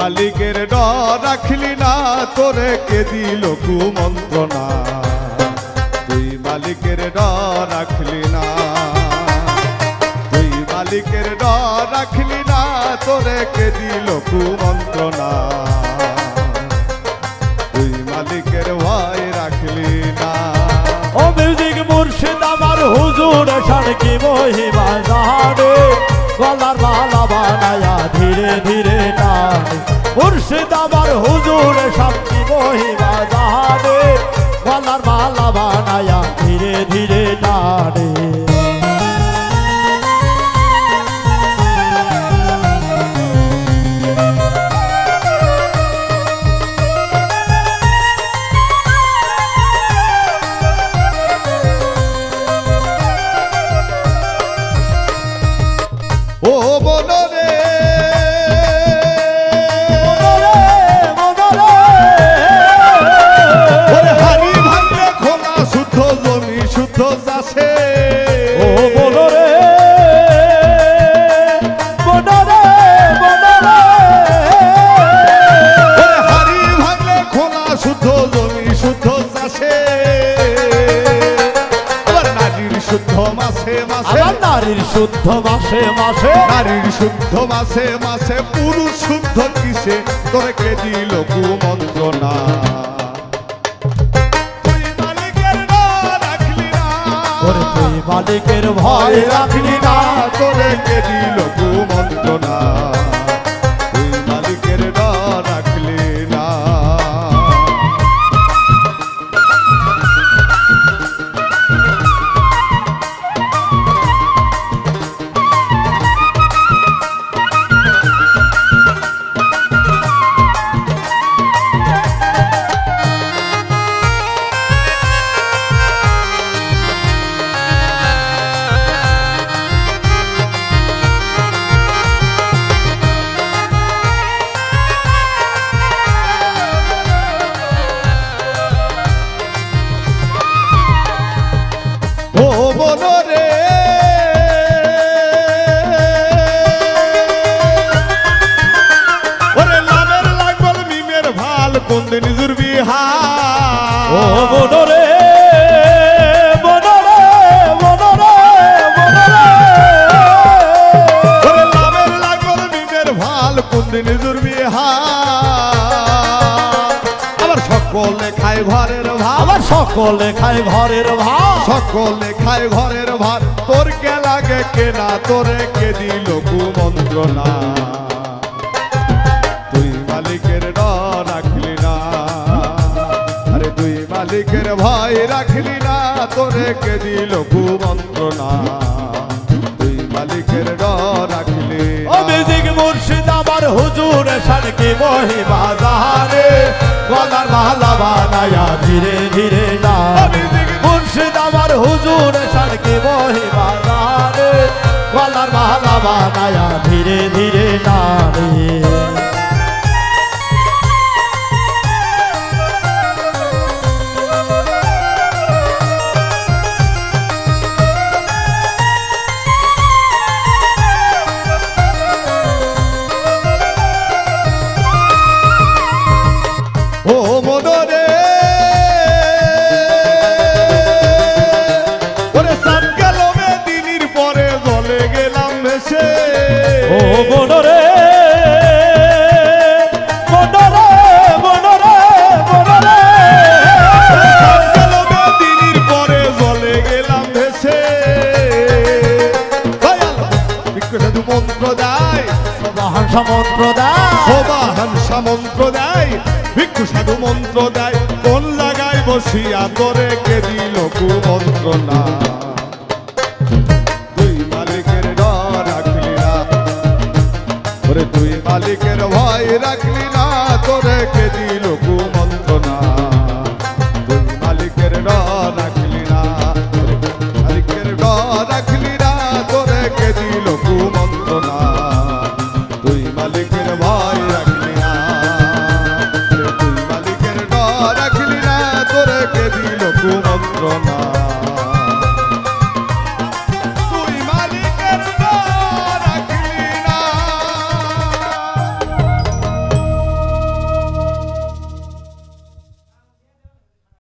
মালিকের ডর রাখলি না তোরে কে দিল কুমন্ত্রণা তুই মালিকের ডর রাখলি না তুই মালিকের ডর রাখলি না তোরে কে দিল কুমন্ত্রণা তুই মালিকের ভয় রাখলি না। ও মিউজিক মুর্শিদ আমার হুজুর শান কি মহিমা জানে গলার মালা বানায়া ধীরে ধীরে টানে মুর্শিদ আমার হুজুর শান কি মহিমা জানে গলার মালা বানায়া ধীরে ধীরে টানে। ও বনরে ওরে হারি ভাঙলে খোলা শুদ্ধ জমি শুদ্ধ চাষে ও বনরে বনরে বনরে ওরে হারি ভাঙলে খোলা শুদ্ধ জমি শুদ্ধ চাষে আবার নারীর শুদ্ধ মাসে মাসে আমার নারীর শুদ্ধ মাসে মাসে নারীর শুদ্ধ মাসে মাসে পুরুষ শুদ্ধ কিসে তোরে কে দিল কুমন্ত্রণা তুই মালিকের ডর রাখলি না ওরে তুই মালিকের ভয় রাখলি না তোরে কে দিল কুমন্ত্রণা তুই মালিকের ডর রাখলি না। ও বনরে ওরে লামের লাগল মিমের ভাল কোন দিন জুরবি হা ও বনরে বনরে বনরে বনরে ওরে লামের লাগল মিমের ভাল কোন দিন জুরবি হা আবার সকলে খায় ঘরের ভাত আবার সকলে খায় ঘরের ভাত সকলে খায় ঘরের ভাত তোর কে লাগে কেনা তোরে কে দিল কুমন্ত্রণা তুই মালিকের ডর রাখলি না আরে তুই মালিকের ভয় রাখলি না তোরে কে দিল কুমন্ত্রণা তুই মালিকের ডর রাখলি ও মিউজিক মুর্শিদ আমার হুজুর শান কি মহিমা জানে গলার মালা বানায়া ধীরে ধীরে টানে মুর্শিদ আমার হুজুর শান কি মহিমা জানে গলার মালা বানায়া ধীরে ধীরে টানে। ও মনরে ওরে সাত গেলমে দিনের পরে জলে গেলাম ভেসে ও বনরে বনরে বনরে বনরে সাত গেলমে দিনের পরে জলে গেলাম ভেসে দয়াল ভিক্ষু সাধু মন্ত্র দেয় সবাহান সমন্ত্র দেয় সবাহান সামন্ত্র দেয় ভিক্ষু সাধু মন্ত্র দেয় কোন জায়গায় বসিয়া তোরে কে দিল কুমন্ত্রণা তুই মালিকের ডর রাখলি না ওরে তুই মালিকের ভয় রাখলি না তোরে কে দিল